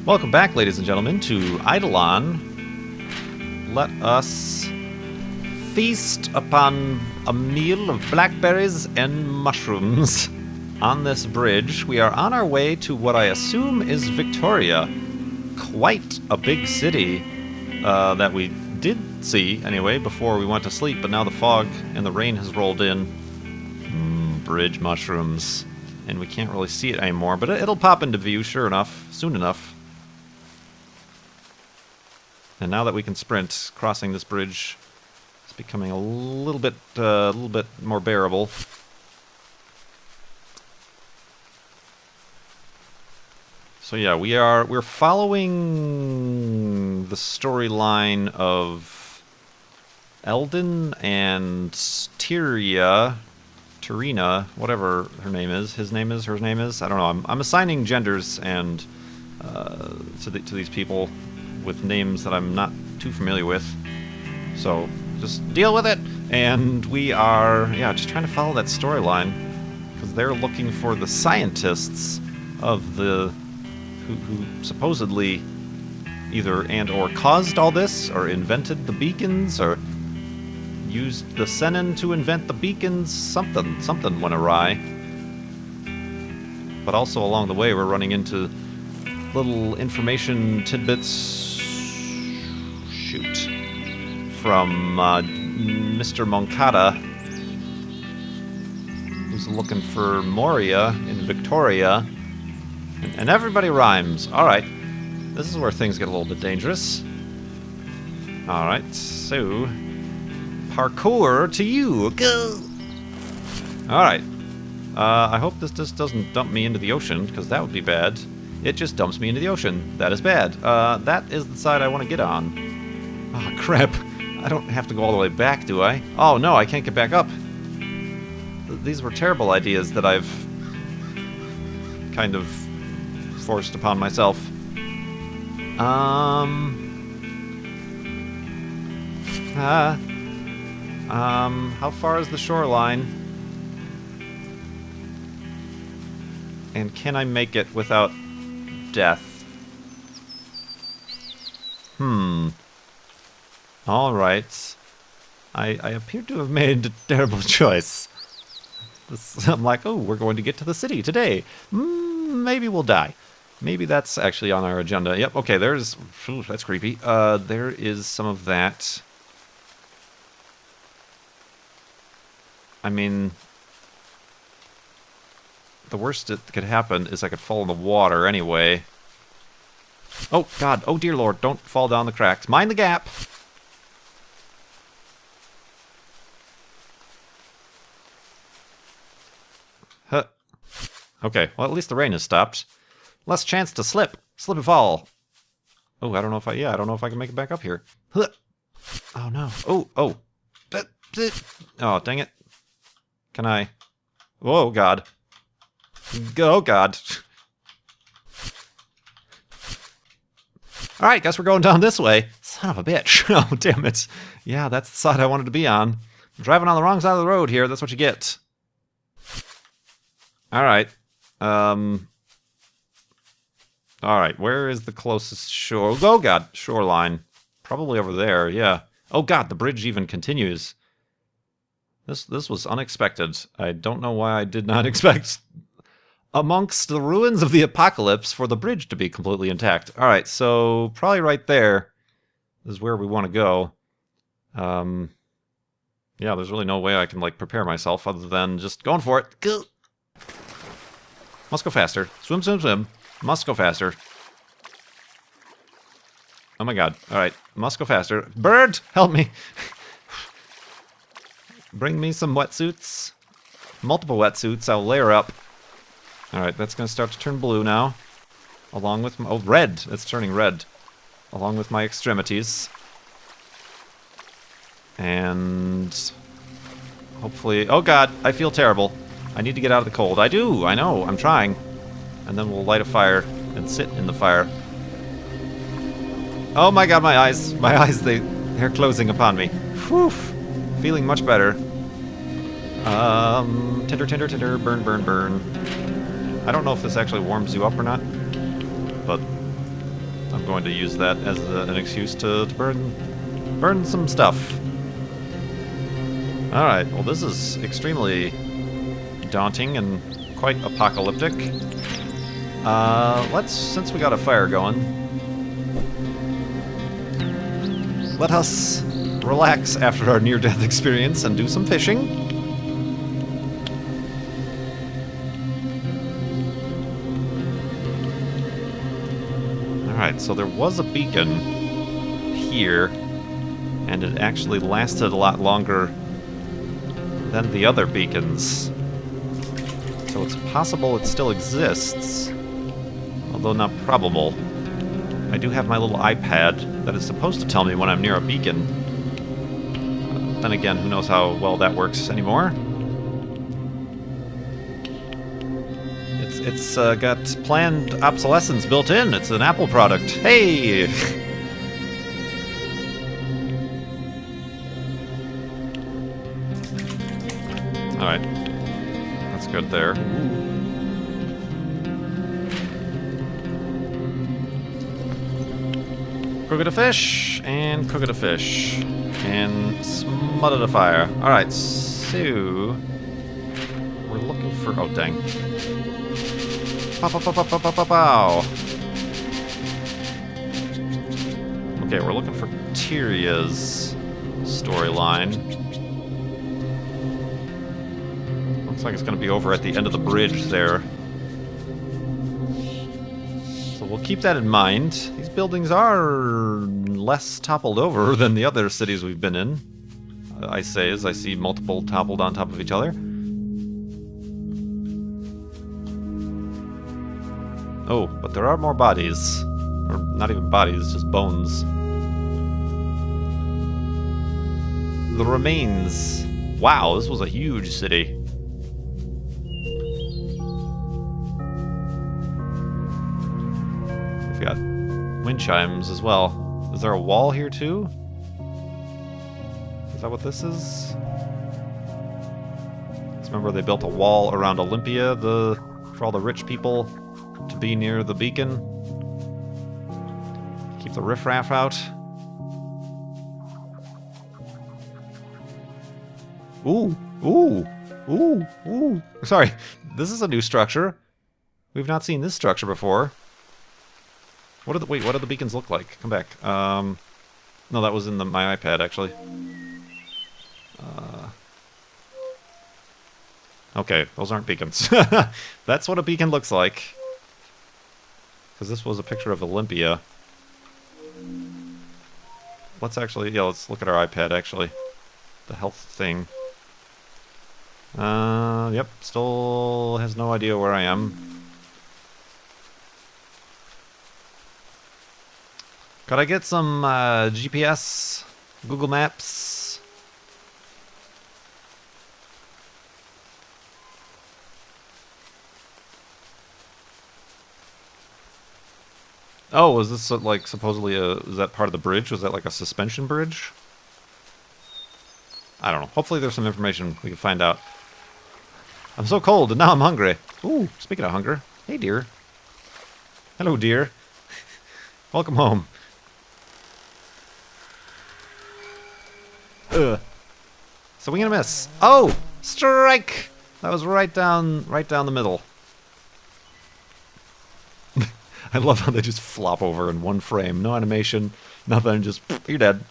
Welcome back, ladies and gentlemen, to Eidolon. Let us feast upon a meal of blackberries and mushrooms on this bridge. We are on our way to what I assume is Victoria. Quite a big city that we did see, anyway, before we went to sleep, but now the fog and the rain has rolled in. Bridge mushrooms. And we can't really see it anymore, but it'll pop into view, sure enough, soon enough. And now that we can sprint, crossing this bridge is becoming a little bit more bearable. So yeah, we're following the storyline of Eldon and Tyria, whatever her name is, his name is, her name is. I don't know. I'm assigning genders and to these people with names that I'm not too familiar with. So just deal with it. And we are, just trying to follow that storyline because they're looking for the scientists of the who supposedly either and or caused all this or invented the beacons or used the Senin to invent the beacons. Something went awry. But also along the way we're running into little information tidbits from Mr. Moncada, who's looking for Moria in Victoria. And everybody rhymes. Alright, this is where things get a little bit dangerous. Alright, so parkour to you. Go! Alright. I hope this just doesn't dump me into the ocean, because that would be bad. It just dumps me into the ocean. That is bad. That is the side I want to get on. Oh, crap. I don't have to go all the way back, do I? Oh, no, I can't get back up. These were terrible ideas that I've kind of forced upon myself. How far is the shoreline? And can I make it without death? Alright. I appear to have made a terrible choice. I'm like, oh, we're going to get to the city today. Maybe we'll die. Maybe that's actually on our agenda. Yep, okay, there's... Ooh, that's creepy. There is some of that. I mean... The worst that could happen is I could fall in the water anyway. Oh, God. Oh, dear Lord. Don't fall down the cracks. Mind the gap. Huh. Okay. Well, at least the rain has stopped. Less chance to slip. Slip and fall. Oh, I don't know if I don't know if I can make it back up here. Huh. Oh, no. Oh. Oh, dang it. Can I? Oh, God. Oh, God. Alright, guess we're going down this way. Son of a bitch. Oh, damn it. Yeah, that's the side I wanted to be on. I'm driving on the wrong side of the road here. That's what you get. Alright. Alright, where is the closest shore? Oh, God. Shoreline. Probably over there, yeah. Oh, God, the bridge even continues. This was unexpected. I don't know why I did not expect... amongst the ruins of the apocalypse for the bridge to be completely intact. Alright, so probably right there is where we want to go. Yeah, there's really no way I can, like, prepare myself other than just going for it. Go! Must go faster. Swim, swim, swim. Must go faster. Oh my God. Alright, must go faster. Bird! Help me! Bring me some wetsuits. Multiple wetsuits. I'll layer up. Alright, that's going to start to turn blue now. Along with my... Oh, red! It's turning red. Along with my extremities. And... hopefully... Oh, God! I feel terrible. I need to get out of the cold. I do! I know! I'm trying. And then we'll light a fire and sit in the fire. Oh my God, my eyes! My eyes, they're closing upon me. Whew! Feeling much better. Tinder, tinder, tinder, burn, burn, burn. I don't know if this actually warms you up or not, but I'm going to use that as an excuse to burn some stuff. Alright, well this is extremely daunting and quite apocalyptic. Since we got a fire going, let us relax after our near-death experience and do some fishing. Alright, so there was a beacon here, and it actually lasted a lot longer than the other beacons. So it's possible it still exists, although not probable. I do have my little iPad that is supposed to tell me when I'm near a beacon. Then again, who knows how well that works anymore. It's got planned obsolescence built in. It's an Apple product. Hey! Alright. That's good there. Cook it a fish, and cook it a fish. And smother the fire. Alright, so... we're looking for... oh, dang. Pow, pow, pow, pow, pow, pow, pow, pow. Okay, we're looking for Tyria's storyline. Looks like it's going to be over at the end of the bridge there. So we'll keep that in mind. These buildings are less toppled over than the other cities we've been in. I say as I see multiple toppled on top of each other. Oh, but there are more bodies. Or not even bodies, just bones. The remains. Wow, this was a huge city. We've got wind chimes as well. Is there a wall here too? Is that what this is? Remember they built a wall around Olympia for all the rich people to be near the beacon? Keep the riffraff out. Ooh, ooh, ooh, ooh. Sorry, this is a new structure. We've not seen this structure before. What do the beacons look like? Come back. No, that was in my iPad, actually. Okay, those aren't beacons. That's what a beacon looks like. Because this was a picture of Olympia. Let's look at our iPad, actually. The health thing. Yep, still has no idea where I am. Could I get some GPS? Google Maps? Oh, was this like supposedly is that part of the bridge? Was that like a suspension bridge? I don't know. Hopefully there's some information we can find out. I'm so cold and now I'm hungry. Ooh, speaking of hunger. Hey, dear. Hello, dear. Welcome home. Ugh. So we gonna miss. Oh! Strike! That was right down the middle. I love how they just flop over in one frame. No animation, nothing, just, you're dead.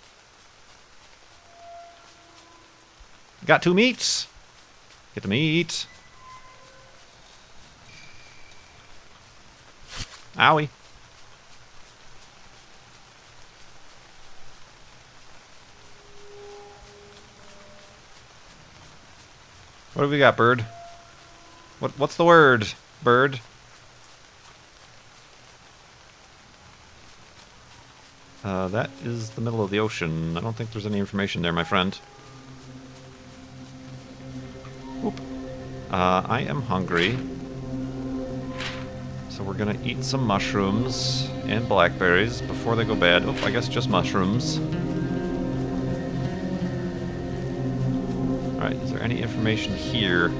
Got 2 meats. Get the meat. Owie. What have we got, bird? What's the word, bird? That is the middle of the ocean. I don't think there's any information there, my friend. Oop. I am hungry. So we're gonna eat some mushrooms and blackberries before they go bad. Oh, I guess just mushrooms. Alright, is there any information here?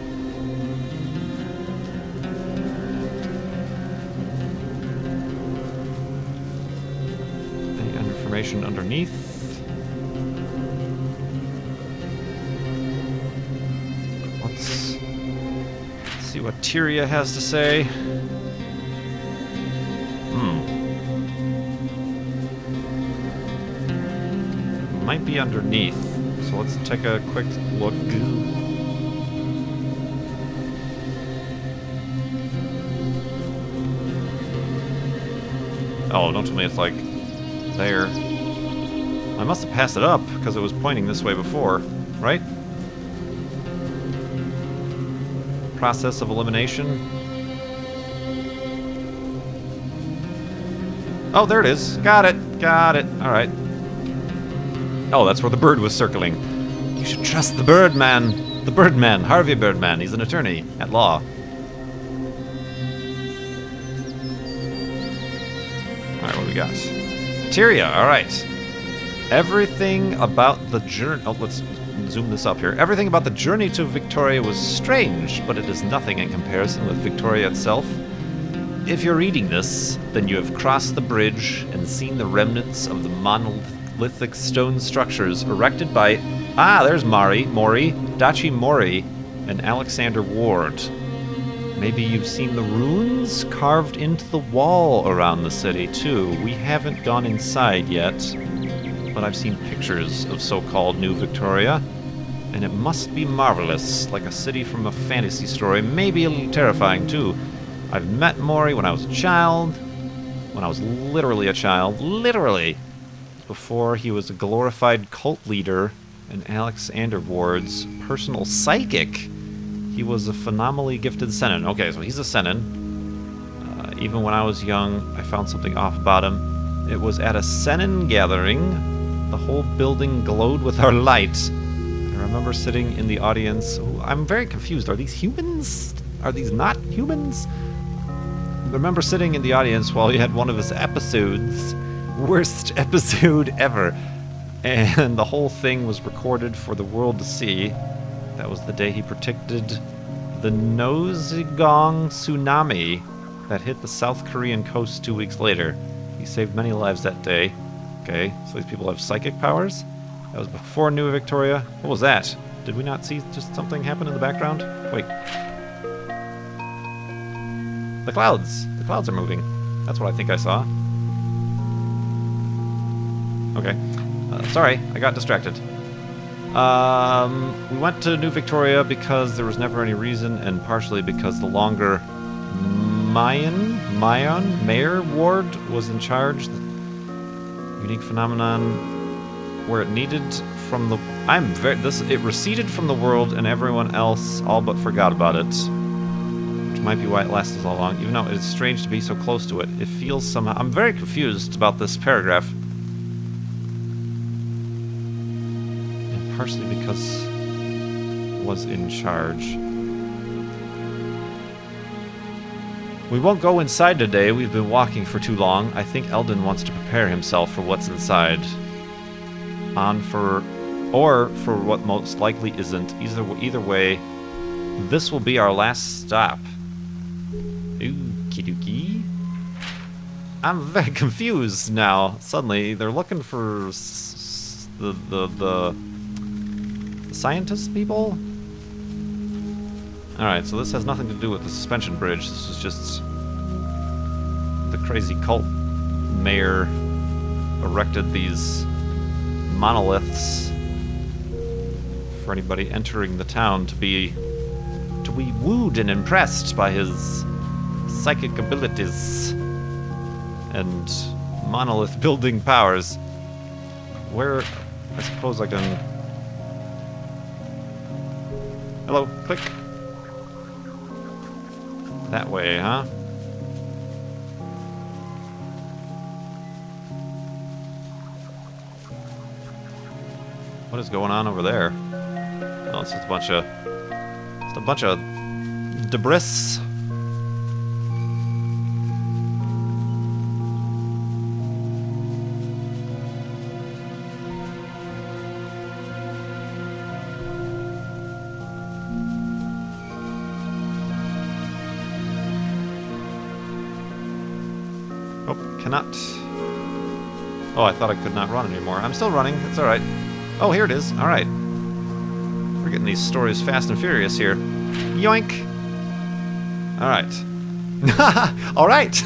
information underneath. Let's see what Tyria has to say. Might be underneath, so let's take a quick look. Oh, don't tell me it's like there. I must have passed it up because it was pointing this way before, right? Process of elimination. Oh, there it is. Got it. Got it. All right. Oh, that's where the bird was circling. You should trust the Birdman. The Birdman, Harvey Birdman. He's an attorney at law. Alright, what do we got? Tyria, alright. Everything about the journey... Oh, let's zoom this up here. Everything about the journey to Victoria was strange, but it is nothing in comparison with Victoria itself. If you're reading this, then you have crossed the bridge and seen the remnants of the monolithic stone structures erected by... Ah, there's Dachi Mori, and Alexander Ward. Maybe you've seen the runes carved into the wall around the city, too. We haven't gone inside yet, but I've seen pictures of so-called New Victoria, and it must be marvelous, like a city from a fantasy story, maybe a little terrifying, too. I've met Mori when I was a child, when I was literally a child, literally, before he was a glorified cult leader and Alexander Ward's personal psychic. He was a phenomenally gifted Senin. Okay, so he's a Senin. Even when I was young, I found something off about him. It was at a Senin gathering. The whole building glowed with our light. I remember sitting in the audience. Ooh, I'm very confused. Are these humans? Are these not humans? I remember sitting in the audience while he had one of his episodes. Worst episode ever. And the whole thing was recorded for the world to see. That was the day he predicted the Nosegong tsunami that hit the South Korean coast 2 weeks later. He saved many lives that day. Okay, so these people have psychic powers? That was before New Victoria. What was that? Did we not see just something happen in the background? Wait. The clouds. The clouds are moving. That's what I think I saw. Okay. Sorry, I got distracted. We went to New Victoria because there was never any reason, and partially because the longer Mayor Ward was in charge. The unique phenomenon where it needed from the... it receded from the world, and everyone else all but forgot about it. Which might be why it lasted so long, even though it's strange to be so close to it. It feels somehow... I'm very confused about this paragraph. Partially because was in charge. We won't go inside today. We've been walking for too long. I think Eldon wants to prepare himself for what's inside. Or for what most likely isn't. Either way, this will be our last stop. Okie dokie. I'm very confused now. Suddenly, they're looking for the scientist people? Alright, so this has nothing to do with the suspension bridge. This is just the crazy cult mayor erected these monoliths for anybody entering the town to be wooed and impressed by his psychic abilities and monolith building powers. Where I suppose I can... Hello, click. That way, huh? What is going on over there? Oh, it's just a bunch of debris. Cannot Oh, I thought I could not run anymore. I'm still running. It's alright. Oh, here it is. Alright. We're getting these stories fast and furious here. Yoink! Alright. Alright!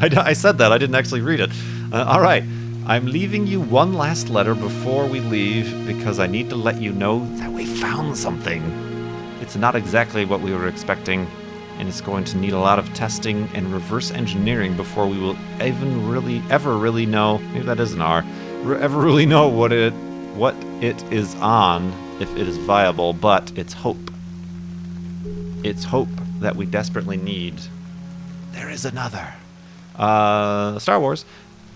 I said that. I didn't actually read it. Alright. I'm leaving you one last letter before we leave because I need to let you know that we found something. It's not exactly what we were expecting, and it's going to need a lot of testing and reverse engineering before we will ever really know, maybe that is an R, ever really know what it is on, if it is viable, but it's hope. It's hope that we desperately need. There is another. Star Wars.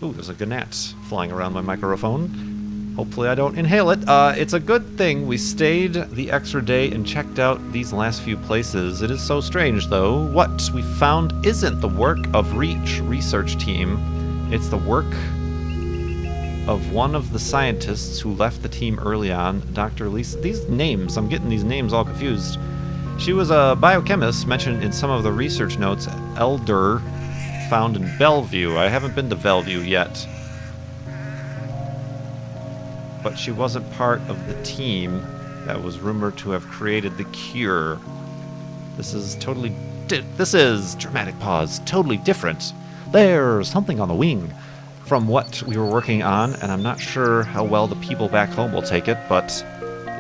Ooh, there's a gnat flying around my microphone. Hopefully I don't inhale it. It's a good thing we stayed the extra day and checked out these last few places. It is so strange, though. What we found isn't the work of Reach research team. It's the work of one of the scientists who left the team early on, Dr. Lisa. These names, I'm getting these names all confused. She was a biochemist mentioned in some of the research notes. Elder, found in Bellevue. I haven't been to Bellevue yet. But she wasn't part of the team that was rumored to have created the cure. This is dramatic pause, totally different. There's something on the wing from what we were working on, and I'm not sure how well the people back home will take it, but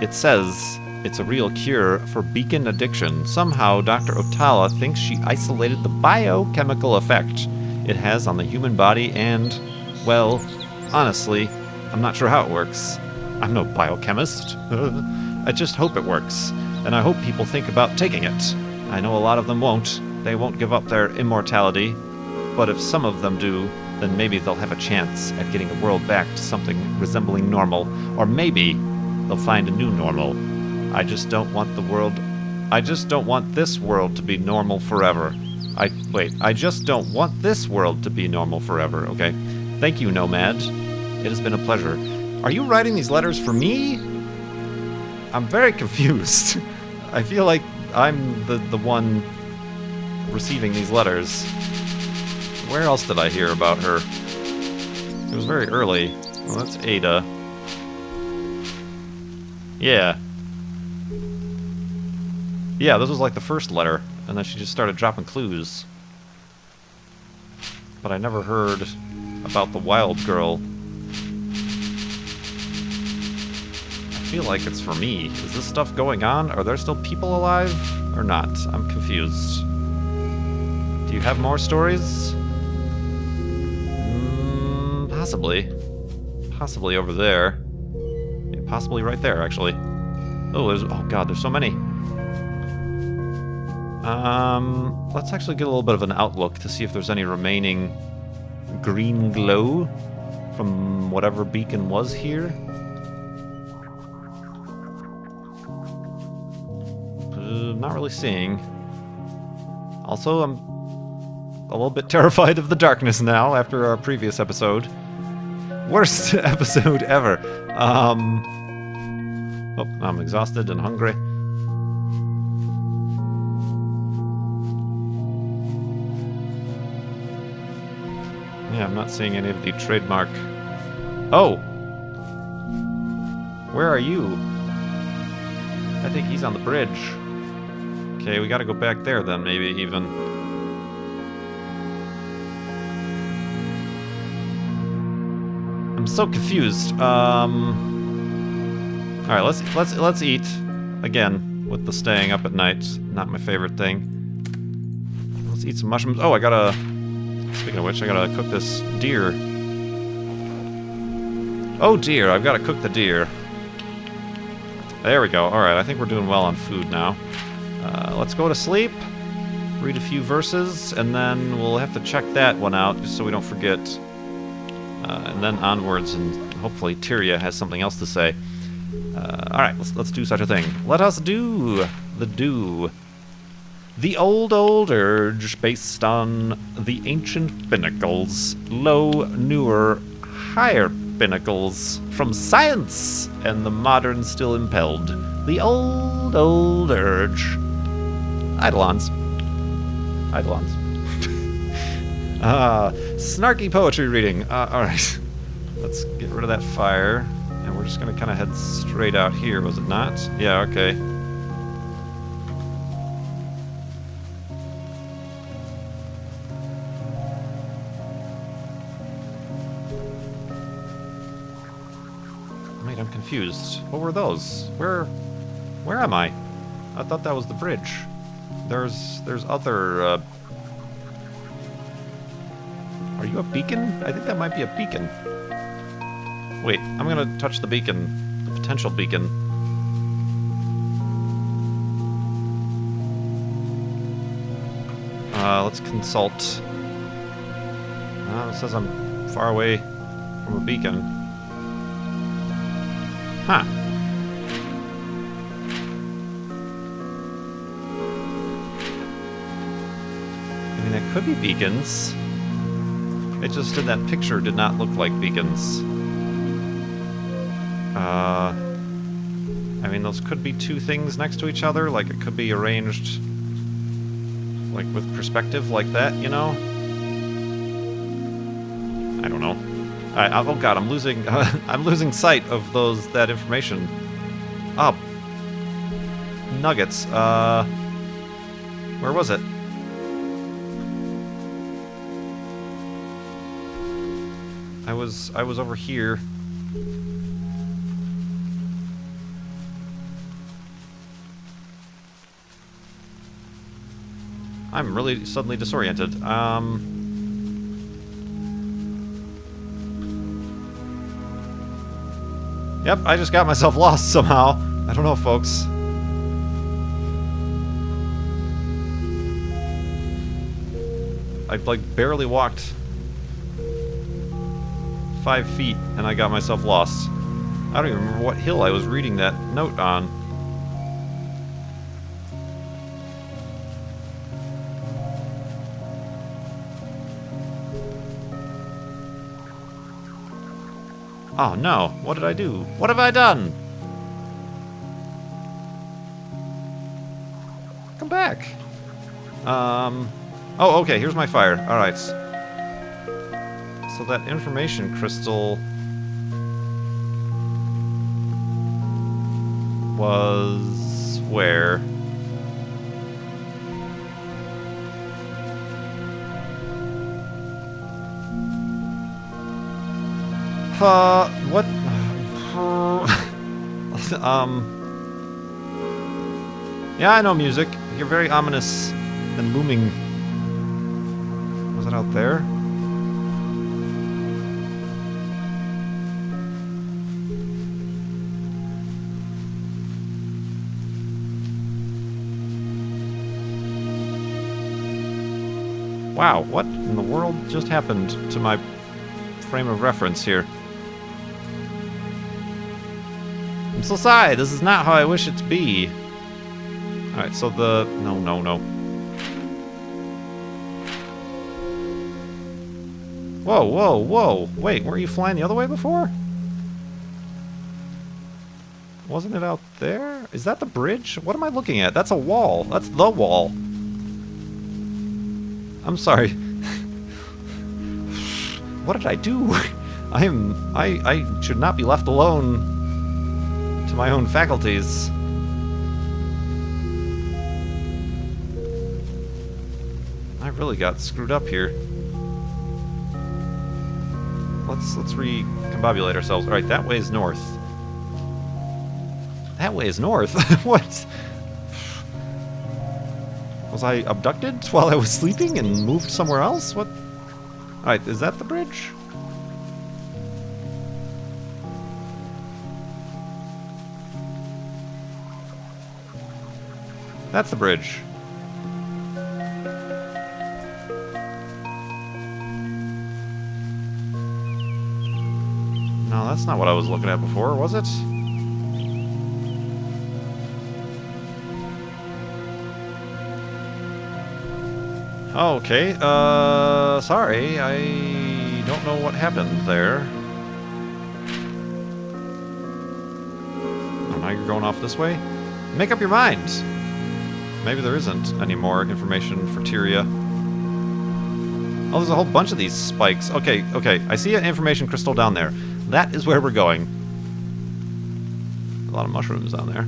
it says it's a real cure for beacon addiction. Somehow, Dr. Otala thinks she isolated the biochemical effect it has on the human body and, well, honestly, I'm not sure how it works. I'm no biochemist. I just hope it works, and I hope people think about taking it. I know a lot of them won't. They won't give up their immortality, but if some of them do, then maybe they'll have a chance at getting the world back to something resembling normal, or maybe they'll find a new normal. I just don't want this world to be normal forever. I just don't want this world to be normal forever, okay? Thank you, Nomad. It has been a pleasure. Are you writing these letters for me? I'm very confused. I feel like I'm the one receiving these letters. Where else did I hear about her? It was very early. Well, that's Ada. Yeah. Yeah, this was like the first letter, and then she just started dropping clues. But I never heard about the wild girl. I feel like it's for me. Is this stuff going on? Are there still people alive? Or not? I'm confused. Do you have more stories? Possibly. Possibly over there. Yeah, possibly right there, actually. Oh god, there's so many. Let's actually get a little bit of an outlook to see if there's any remaining green glow from whatever beacon was here. Not really seeing. Also, I'm a little bit terrified of the darkness now after our previous episode. Worst episode ever. Oh, I'm exhausted and hungry. Yeah, I'm not seeing any of the trademark. Oh! Where are you? I think he's on the bridge. Okay, we gotta go back there then, maybe even. I'm so confused. Alright, let's eat. Again, with the staying up at night. Not my favorite thing. Let's eat some mushrooms. Oh, speaking of which, I gotta cook this deer. Oh dear, I've gotta cook the deer. There we go. Alright, I think we're doing well on food now. Let's go to sleep, read a few verses, and then we'll have to check that one out, just so we don't forget. And then onwards, and hopefully Tyria has something else to say. Alright, let's do such a thing. Let us do the do. The old urge based on the ancient pinnacles, low, newer, higher pinnacles from science and the modern still impelled. The old urge. Eidolons. Snarky poetry reading. Alright. Let's get rid of that fire. And we're just gonna kind of head straight out here, was it not? Yeah, okay. Wait, I'm confused. What were those? Where am I? I thought that was the bridge. There's other, Are you a beacon? I think that might be a beacon. Wait, I'm gonna touch the beacon. The potential beacon. Let's consult. It says I'm far away from a beacon. Huh. I mean, that could be beacons. It just in that picture did not look like beacons. I mean, those could be two things next to each other. Like, it could be arranged, like, with perspective like that, you know? I don't know. Oh god, I'm losing, I'm losing sight of that information. Oh. Nuggets. Where was it? I was over here. I'm really suddenly disoriented. Yep, I just got myself lost somehow. I don't know, folks. I, like, barely walked 5 feet, and I got myself lost. I don't even remember what hill I was reading that note on. Oh no, what did I do? What have I done? Come back. Oh, okay, here's my fire. Alright. So that information crystal was where? What? Yeah, I know music. You're very ominous and looming. Was it out there? Wow, what in the world just happened to my frame of reference here? I'm so sorry, this is not how I wish it to be. Alright, so the... No. Whoa. Wait, weren't you flying the other way before? Wasn't it out there? Is that the bridge? What am I looking at? That's a wall. That's the wall. I'm sorry. What did I do? I should not be left alone to my own faculties. I really got screwed up here. Let's recombobulate ourselves. Alright, that way is north. That way is north? What? Was I abducted while I was sleeping and moved somewhere else? What? Alright, is that the bridge? That's the bridge. No, that's not what I was looking at before, was it? Okay, sorry, I don't know what happened there. Oh, now you're going off this way? Make up your mind! Maybe there isn't any more information for Tyria. Oh, there's a whole bunch of these spikes. Okay, I see an information crystal down there. That is where we're going. A lot of mushrooms down there.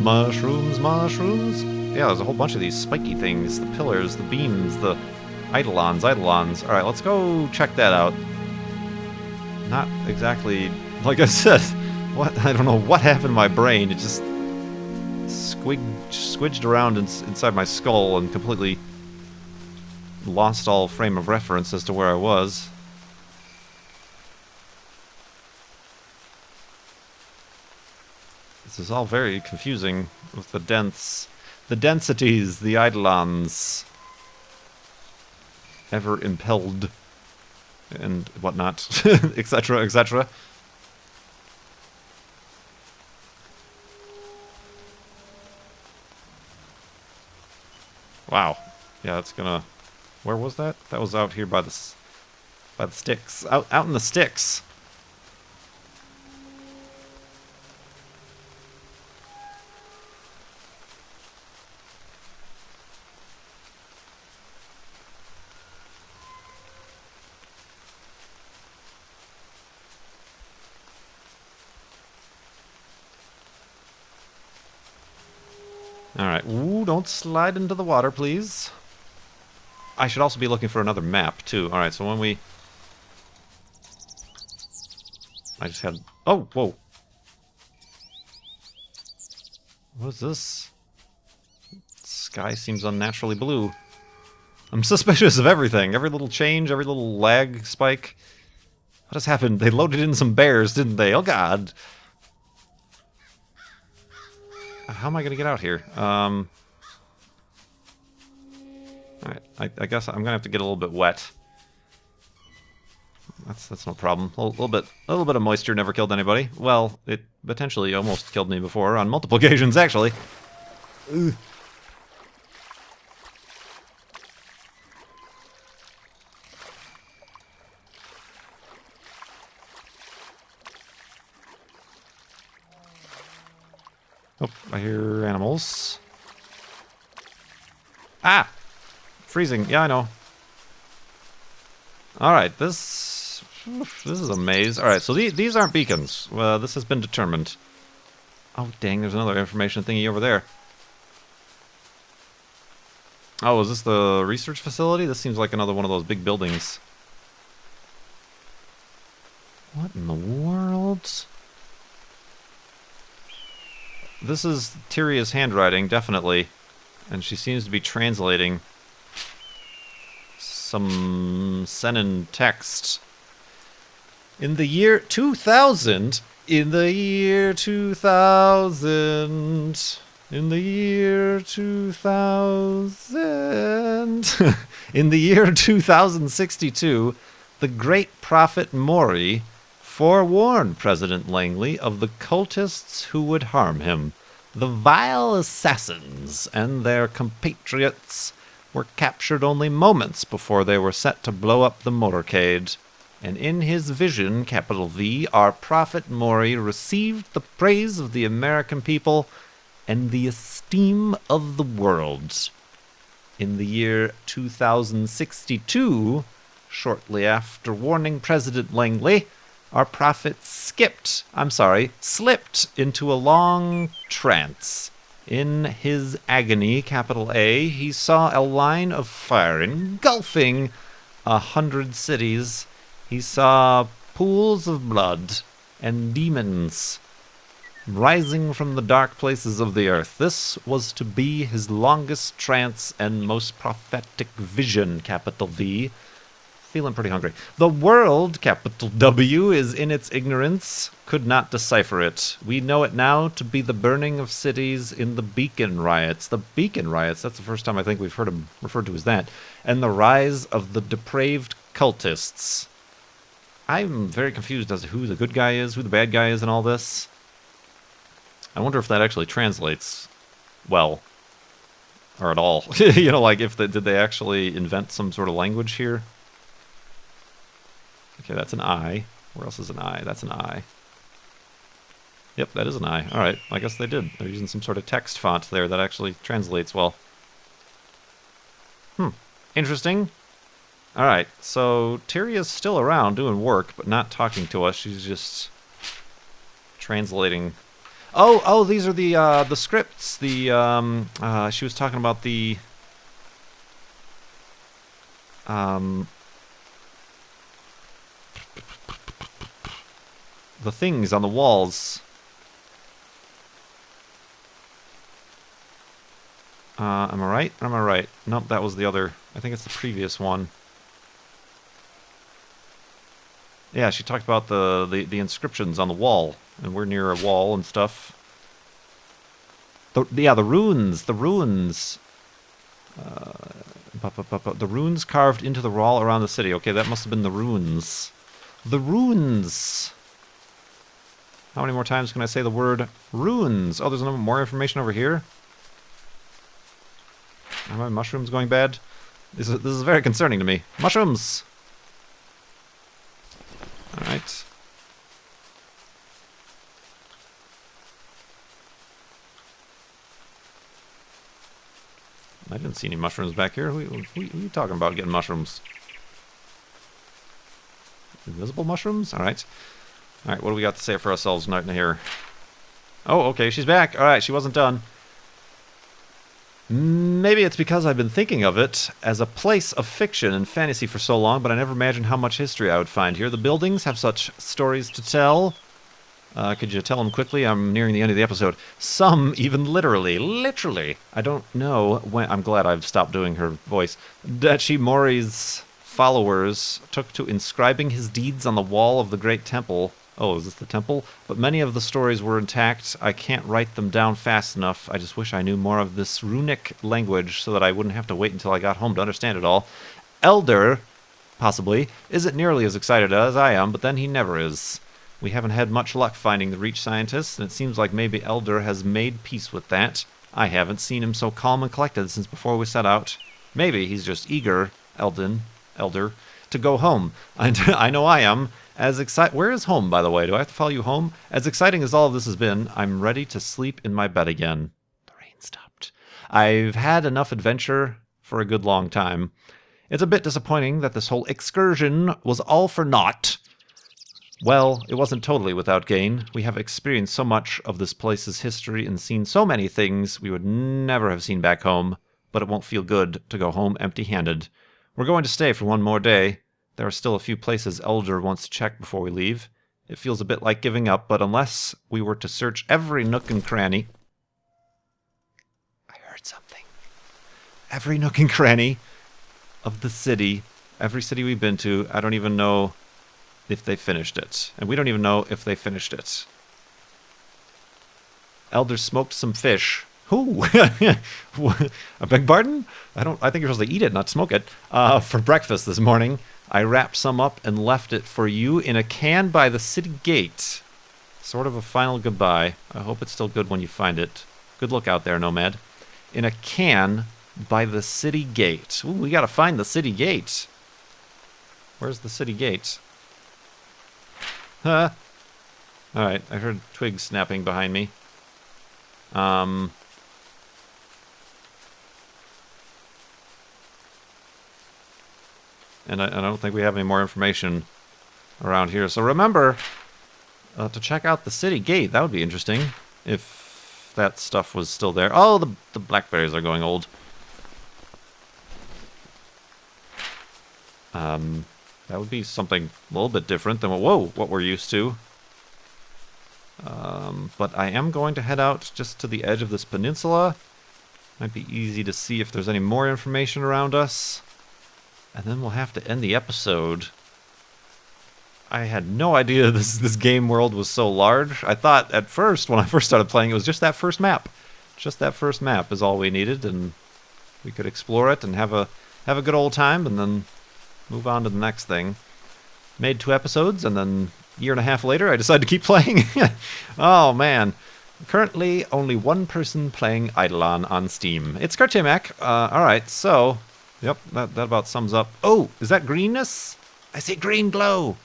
Mushrooms, mushrooms. Yeah, there's a whole bunch of these spiky things. The pillars, the beams, the eidolons. Alright, let's go check that out. Not exactly... Like I said, what? I don't know what happened to my brain. It just... squidged around inside my skull and completely... lost all frame of reference as to where I was. This is all very confusing with the densities, the eidolons, ever impelled, and whatnot, etc., etc. Wow. Yeah, that's gonna... Where was that? That was out here by the sticks. Out in the sticks. Alright. Ooh, don't slide into the water, please. I should also be looking for another map, too. Alright, so when we... I just had... Oh, whoa. What is this? The sky seems unnaturally blue. I'm suspicious of everything. Every little change, every little lag spike. What has happened? They loaded in some bears, didn't they? Oh, God. How am I going to get out here? Alright, I guess I'm going to have to get a little bit wet. That's no problem. A little bit of moisture never killed anybody. Well, it potentially almost killed me before, on multiple occasions, actually. Ugh. Oh, I hear animals. Ah! Freezing. Yeah, I know. Alright, this is a maze. Alright, so these aren't beacons. This has been determined. Oh, dang, there's another information thingy over there. Oh, is this the research facility? This seems like another one of those big buildings. What in the world? This is Tyria's handwriting, definitely. And she seems to be translating some Senin text. In the year 2000, in the year 2000, in the year 2000, in the year 2062, the great prophet Mori forewarned President Langley of the cultists who would harm him. The vile assassins and their compatriots were captured only moments before they were set to blow up the motorcade. And in his vision, capital V, our prophet Mori received the praise of the American people and the esteem of the world. In the year 2062, shortly after warning President Langley, our prophet slipped into a long trance. In his agony, capital A, he saw a line of fire engulfing 100 cities. He saw pools of blood and demons rising from the dark places of the earth. This was to be his longest trance and most prophetic vision, capital V. Feeling pretty hungry. The world, capital W, is in its ignorance, could not decipher it. We know it now to be the burning of cities in the Beacon Riots. The Beacon Riots, that's the first time I think we've heard them referred to as that. And the rise of the depraved cultists. I'm very confused as to who the good guy is, who the bad guy is in all this. I wonder if that actually translates well. Or at all. You know, like, did they actually invent some sort of language here? Okay, that's an I. Where else is an I? That's an I. Yep, that is an I. Alright, I guess they did. They're using some sort of text font there that actually translates well. Interesting. Alright, so Tyria's still around doing work, but not talking to us. She's just translating. Oh, these are the scripts. She was talking about the things on the walls. Am I right? Or am I right? Nope, that was the other. I think it's the previous one. Yeah, she talked about the inscriptions on the wall, and we're near a wall and stuff. The runes, the runes. The runes carved into the wall around the city. Okay, that must have been the runes. The runes. How many more times can I say the word runes? Oh, there's no more information over here. Are my mushrooms going bad? This is very concerning to me. Mushrooms! Alright. I didn't see any mushrooms back here. Who are you talking about getting mushrooms? Invisible mushrooms? Alright. Alright, what do we got to say for ourselves tonight in here? Oh, okay, she's back. Alright, she wasn't done. Maybe it's because I've been thinking of it as a place of fiction and fantasy for so long, but I never imagined how much history I would find here. The buildings have such stories to tell. Could you tell them quickly? I'm nearing the end of the episode. Some even literally. Literally. I don't know when... I'm glad I've stopped doing her voice. Dachi Mori's followers took to inscribing his deeds on the wall of the great temple. Oh, is this the temple? But many of the stories were intact. I can't write them down fast enough. I just wish I knew more of this runic language so that I wouldn't have to wait until I got home to understand it all. Elder, possibly, isn't nearly as excited as I am, but then he never is. We haven't had much luck finding the Reach scientists, and it seems like maybe Elder has made peace with that. I haven't seen him so calm and collected since before we set out. Maybe he's just eager, Elder, to go home. I know I am. As excited. Where is home, by the way? Do I have to follow you home? As exciting as all of this has been, I'm ready to sleep in my bed again. The rain stopped. I've had enough adventure for a good long time. It's a bit disappointing that this whole excursion was all for naught. Well, it wasn't totally without gain. We have experienced so much of this place's history and seen so many things we would never have seen back home, but it won't feel good to go home empty-handed. We're going to stay for one more day. There are still a few places Elder wants to check before we leave. It feels a bit like giving up, but unless we were to search every nook and cranny... I heard something. Every nook and cranny of the city, every city we've been to, I don't even know if they finished it. And we don't even know if they finished it. Elder smoked some fish. Who? I beg pardon? I think you're supposed to eat it, not smoke it. For breakfast this morning. I wrapped some up and left it for you in a can by the city gate. Sort of a final goodbye. I hope it's still good when you find it. Good luck out there, Nomad. In a can by the city gate. Ooh, we gotta find the city gate. Where's the city gate? Huh? Alright, I heard twigs snapping behind me. And I don't think we have any more information around here. So remember to check out the city gate. That would be interesting if that stuff was still there. Oh, the blackberries are going old. That would be something a little bit different than what we're used to. But I am going to head out just to the edge of this peninsula. Might be easy to see if there's any more information around us. And then we'll have to end the episode. I had no idea this game world was so large. I thought at first, when I first started playing, it was just that first map. Just that first map is all we needed, and we could explore it and have a good old time, and then move on to the next thing. Made 2 episodes, and then a year and a half later, I decided to keep playing. Oh, man. Currently, only one person playing Eidolon on Steam. It's KurtJMac. Alright, so... Yep, that about sums up. Oh, is that greenness? I see green glow.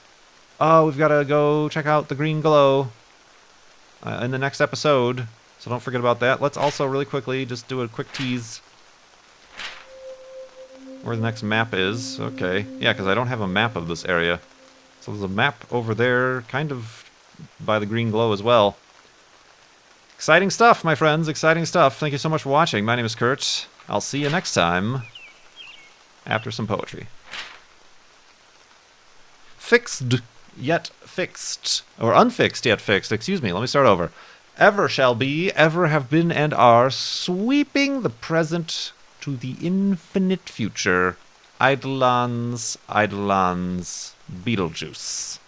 Oh, we've got to go check out the green glow in the next episode. So don't forget about that. Let's also really quickly just do a quick tease. where the next map is. Okay. Yeah, because I don't have a map of this area. So there's a map over there, kind of by the green glow as well. Exciting stuff, my friends. Exciting stuff. Thank you so much for watching. My name is Kurt. I'll see you next time after some poetry. Fixed yet fixed. Or unfixed yet fixed. Excuse me. Let me start over. Ever shall be, ever have been and are, sweeping the present to the infinite future. Eidolons, Eidolons, Beetlejuice.